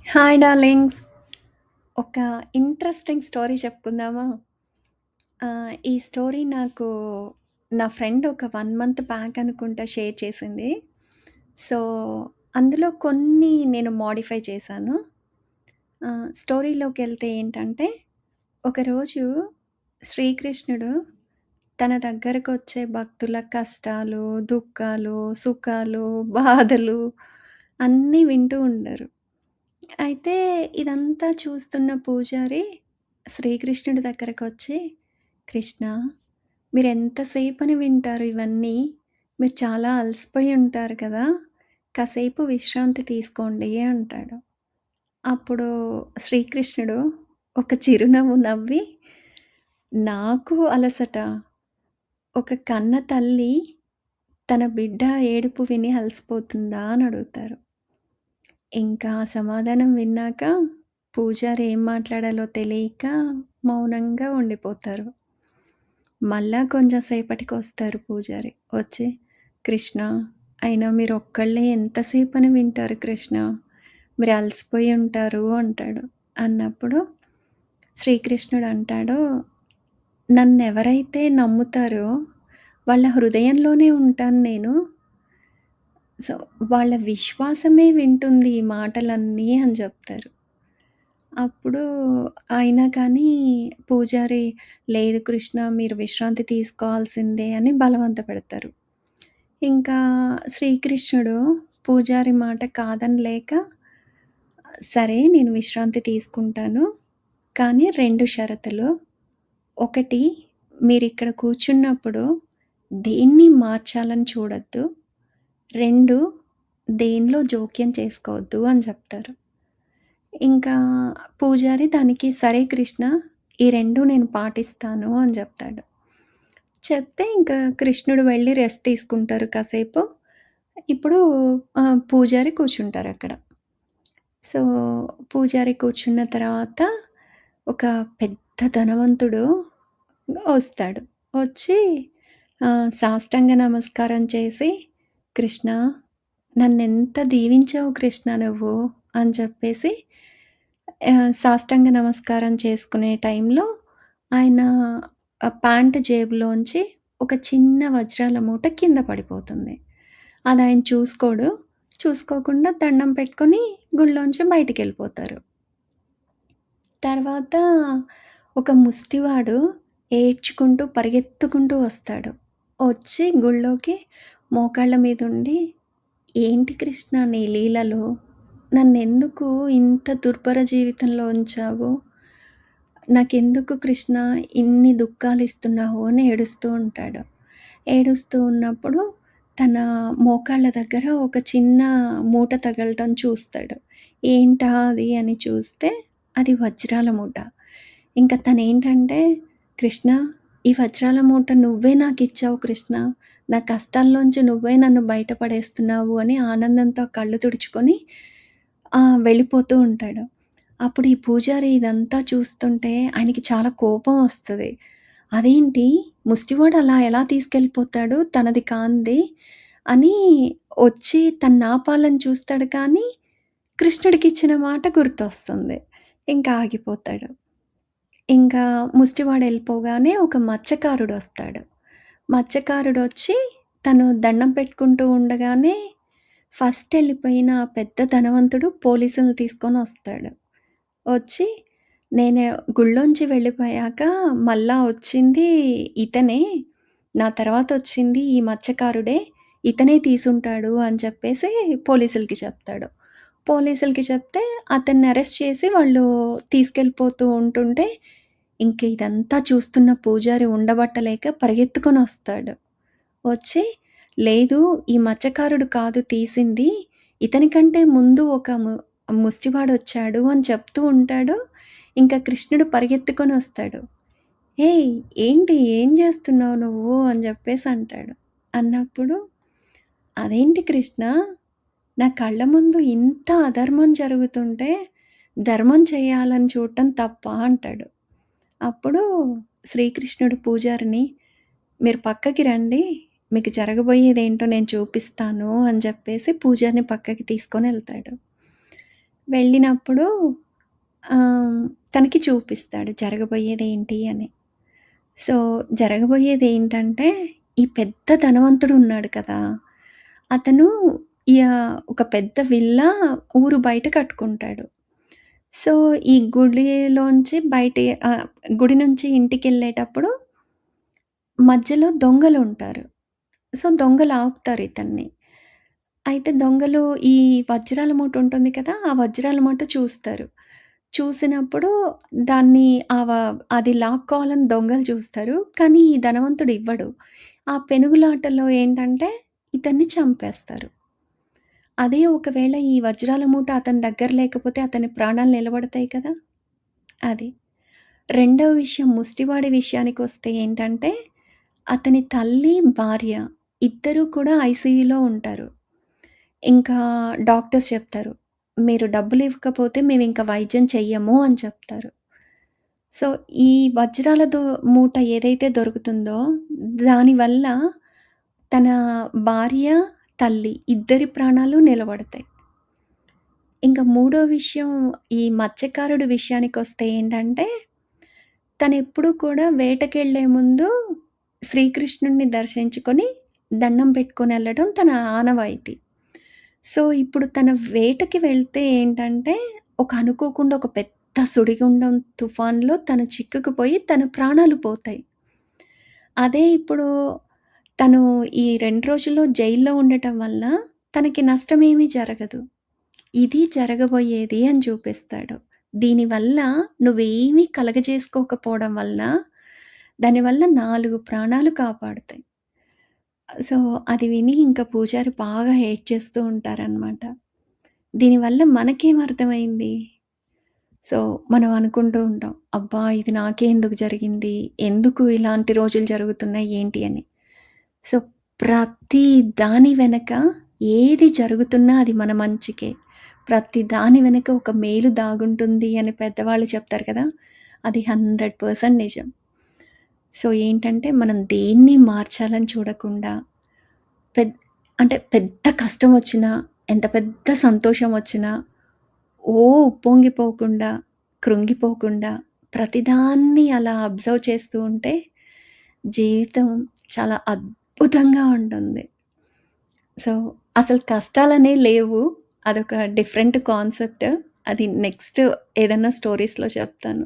Hi darlings. ఒక interesting story చెప్పుకుందామా? ఈ story నాకు నా ఫ్రెండ్ ఒక 1 మంత్ బ్యాక్ అనుకుంటా షేర్ చేసింది. సో, అందులో కొన్ని నేను మోడిఫై చేశాను. స్టోరీలోకెళ్తే ఏంటంటే, ఒకరోజు శ్రీకృష్ణుడు తన దగ్గరకొచ్చే భక్తుల కష్టాలు, దుఃఖాలు, సుఖాలు, బాధలు అన్నీ వింటూ ఉండరు. అయితే ఇదంతా చూస్తున్న పూజారి శ్రీకృష్ణుడి దగ్గరకొచ్చి, "కృష్ణ, మీరెంతసేపని వింటారు ఇవన్నీ? మీరు చాలా అలసిపోయి ఉంటారు కదా! కాసేపు విశ్రాంతి తీసుకోండి" అంటాడు. అప్పుడు శ్రీకృష్ణుడు ఒక చిరునవ్వు నవ్వి, "నాకు అలసట, ఒక కన్న తల్లి తన బిడ్డ ఏడుపు విని అలసిపోతుందా?" అని అడుగుతారు. ఇంకా ఆ సమాధానం విన్నాక పూజారి ఏం మాట్లాడాలో తెలియక మౌనంగా ఉండిపోతారు. మళ్ళా కొంచెం సేపటికొస్తారు పూజారి. వచ్చి, "కృష్ణ, అయినా మీరొక్కళ్ళే ఎంతసేపని వింటారు కృష్ణ. మీరు అలసిపోయి ఉంటారు" అంటాడు. అన్నప్పుడు శ్రీకృష్ణుడు అంటాడు, "నన్నెవరైతే నమ్ముతారో వాళ్ళ హృదయంలోనే ఉంటాను నేను. సో, వాళ్ళ విశ్వాసమే వింటుంది ఈ మాటలన్నీ" అని చెప్తారు. అప్పుడు అయినా కానీ పూజారి, "లేదు కృష్ణ, మీరు విశ్రాంతి తీసుకోవాల్సిందే" అని బలవంతపెడతారు. ఇంకా శ్రీకృష్ణుడు పూజారి మాట కాదనలేక, "సరే, నేను విశ్రాంతి తీసుకుంటాను. కానీ 2 షరతులు. ఒకటి, మీరిక్కడ కూర్చున్నప్పుడు దేన్ని మార్చాలని చూడొద్దు. 2, దేనిలో జోక్యం చేసుకోవద్దు" అని చెప్తారు. ఇంకా పూజారి దానికి, "సరే కృష్ణ, ఈ 2 నేను పాటిస్తాను" అని జెప్తాడు. చెప్తే ఇంకా కృష్ణుడు వెళ్ళి రెస్ట్ తీసుకుంటారు కాసేపు. ఇప్పుడు పూజారి కూర్చుంటారక్కడ. సో, పూజారి కూర్చున్న తర్వాత ఒక పెద్ద ధనవంతుడు ఒస్తాడు. వచ్చి సాష్టాంగ నమస్కారం చేసి, "కృష్ణ, నన్నెంత దీవించావు కృష్ణ నువ్వు" అని చెప్పేసి సాష్టాంగ నమస్కారం చేసుకునే టైంలో ఆయన ప్యాంట్ జేబులోంచి ఒక చిన్న వజ్రాల మూట కింద పడిపోతుంది. అదాయన చూసుకోడు. చూసుకోకుండా దండం పెట్టుకొని గుడిలోంచి బయటికెళ్ళిపోతారు. తర్వాత ఒక ముష్టివాడు ఏడ్చుకుంటూ, పరిగెత్తుకుంటూ వస్తాడు. వచ్చి గుళ్ళోకి మోకాళ్ళ మీదుండి, "ఏంటి కృష్ణ నీ లీలలు? నన్నెందుకు ఇంత దుర్భర జీవితంలో ఉంచావు? నాకెందుకు కృష్ణ ఇన్ని దుఃఖాలిస్తున్నావు" అని ఏడుస్తూ ఉంటాడు. ఏడుస్తూ ఉన్నప్పుడు తన మోకాళ్ళ దగ్గర ఒక చిన్న మూట తగలటం చూస్తాడు. ఏంటా అది అని చూస్తే అది వజ్రాల మూట. ఇంక తనేంటంటే, "కృష్ణ, ఈ వజ్రాల మూట నువ్వే నాకిచ్చావు కృష్ణ. నా కష్టాల్లోంచి నువ్వే నన్ను బయట పడేస్తున్నావు" అని ఆనందంతో కళ్ళు తుడుచుకొని వెళ్ళిపోతూ ఉంటాడు. అప్పుడు ఈ పూజారి ఇదంతా చూస్తుంటే ఆయనకి చాలా కోపం వస్తది. అదేంటి, ముష్టివాడు అలా ఎలా తీసుకెళ్ళిపోతాడు తనది కానిది అని వచ్చి తన్నాపాలని చూస్తాడు కానీ, కృష్ణుడికిచ్చిన మాట గుర్తొస్తుంది. ఇంకా ఆగిపోతాడు. ఇంకా ముష్టివాడెళ్ళిపోగానే ఒక మత్స్యకారుడొస్తాడు. మత్స్యకారుడొచ్చి తను దండం పెట్టుకుంటూ ఉండగానే ఫస్ట్ ఎళ్ళిపోయిన ఆ పెద్ద ధనవంతుడు పోలీసుల్ని తీసుకొనొస్తాడు. వచ్చి, "నేను గుళ్ళోంచి వెళ్ళిపోయాక మళ్ళా వచ్చింది ఇతనే. నా తర్వాతొచ్చింది ఈ మత్స్యకారుడే. ఇతనే తీసుంటాడు" అని చెప్పేసి పోలీసులకి చెప్తాడు. పోలీసులకి చెప్తే అతన్ని అరెస్ట్ చేసి వాళ్ళు తీసుకెళ్ళిపోతూ ఉంటుంటే, ఇంక ఇదంతా చూస్తున్న పూజారి ఉండబట్టలేక పరిగెత్తుకొనొస్తాడు. వచ్చి, "లేదు, ఈ మత్స్యకారుడు కాదు తీసింది. ఇతని కంటే ముందు ఒక ముష్టివాడొచ్చాడు" అని చెప్తూ ఉంటాడు. ఇంకా కృష్ణుడు పరిగెత్తుకొనొస్తాడు. "ఏయ్! ఏంటి, ఏం జేస్తున్నావు నువ్వు" అని జెప్పేసి అంటాడు. అన్నప్పుడు, "అదేంటి కృష్ణ, నా కళ్ళ ముందు ఇంత అధర్మం జరుగుతుంటే ధర్మం చేయాలని చూడటం తప్పా" అంటాడు. అప్పుడు శ్రీకృష్ణుడు పూజారిని, "మీరు పక్కకి రండి. మీకు జరగబోయేదేంటో నేను చూపిస్తాను" అని చెప్పేసి పూజారిని పక్కకి తీసుకొనెళ్తాడు. వెళ్ళినప్పుడు ఆహ్, తనకి చూపిస్తాడు జరగబోయేదేంటి అని. సో, జరగబోయేదేంటంటే, ఈ పెద్ద ధనవంతుడు ఉన్నాడు కదా! అతను ఒక పెద్ద విల్లా ఊరు బయట కట్టుకుంటాడు. సో, ఈ గుడిలోంచి గుడి నుంచి ఇంటికెళ్ళేటప్పుడు మధ్యలో దొంగలుంటారు. సో, దొంగలు ఆపుతారు ఇతన్ని. అయితే దొంగలు ఈ వజ్రాల మూట ఉంటుంది కదా! ఆ వజ్రాల మూట చూస్తారు. చూసినప్పుడు దాన్ని అది లాక్కోవాలని దొంగలు చూస్తారు. కానీ ఈ ధనవంతుడు ఇవ్వడు. ఆ పెనుగులాటలో ఏంటంటే ఇతన్ని చంపేస్తారు. అదే ఒకవేళ ఈ వజ్రాల మూట అతని దగ్గర లేకపోతే అతని ప్రాణాలు నిలబడతాయి కదా! అది. రెండో విషయం ముష్టివాడి విషయానికొస్తే ఏంటంటే, అతని తల్లి, భార్య ఇద్దరూ కూడా ఐసీయూలో ఉంటారు. ఇంకా డాక్టర్స్ చెప్తారు, "మీరు డబ్బులివ్వకపోతే మేమింక వైద్యం చెయ్యము" అని చెప్తారు. సో, ఈ వజ్రాల మూట ఏదైతే దొరుకుతుందో, దానివల్ల తన భార్య, తల్లి ఇద్దరి ప్రాణాలు నిలబడతాయి. ఇంక మూడో విషయం ఈ మత్స్యకారుడి విషయానికొస్తే ఏంటంటే, తనెప్పుడూ కూడా వేటకెళ్ళే ముందు శ్రీకృష్ణుడిని దర్శించుకొని, దండం పెట్టుకొనెళ్ళడం తన ఆనవాయితీ. సో, ఇప్పుడు తన వేటకి వెళ్తే ఏంటంటే, అనుకోకుండా ఒక పెద్ద సుడిగుండం తుఫాన్‌లో తను చిక్కుకుపోయి తన ప్రాణాలు పోతాయి. అదే ఇప్పుడు తను ఈ 2 రోజుల్లో జైల్లో ఉండటం వల్ల తనకి నష్టమేమీ జరగదు. ఇది జరగబోయేది అని చూపిస్తాడు. దీనివల్ల నువ్వేమీ కలగజేసుకోకపోవడం వలన, దానివల్ల 4 ప్రాణాలు కాపాడుతాయి. సో, అది విని ఇంక పూజారి బాగా హేట్ చేస్తూ ఉంటారనమాట. దీనివల్ల మనకేం అర్థమైంది? సో, మనం అనుకుంటూ ఉంటాం. అబ్బా! ఇది నాకే ఎందుకు జరిగింది? ఎందుకు ఇలాంటి రోజులు జరుగుతున్నాయి? ఏంటి అని. సో, ప్రతి దాని వెనక ఏది జరుగుతున్నా అది మన మంచికే. ప్రతి దాని వెనక ఒక మేలు దాగుంటుంది అని పెద్దవాళ్ళు చెప్తారు కదా! అది 100% నిజం. సో, ఏంటంటే మనం దేన్ని మార్చాలని చూడకుండా పెద్ పెద్ద కష్టమొచ్చినా, ఎంత పెద్ద సంతోషమొచ్చినా ఉప్పొంగిపోకుండా, కృంగిపోకుండా ప్రతిదాన్ని అలా అబ్జర్వ్ చేస్తూ ఉంటే జీవితం చాలా అద్భుతంగా ఉంటుంది. సో, అసలు కష్టాలనే లేవు. అదొక డిఫరెంట్ కాన్సెప్ట్. అది నెక్స్ట్ ఏదన్నా స్టోరీస్‌లో చెప్తాను.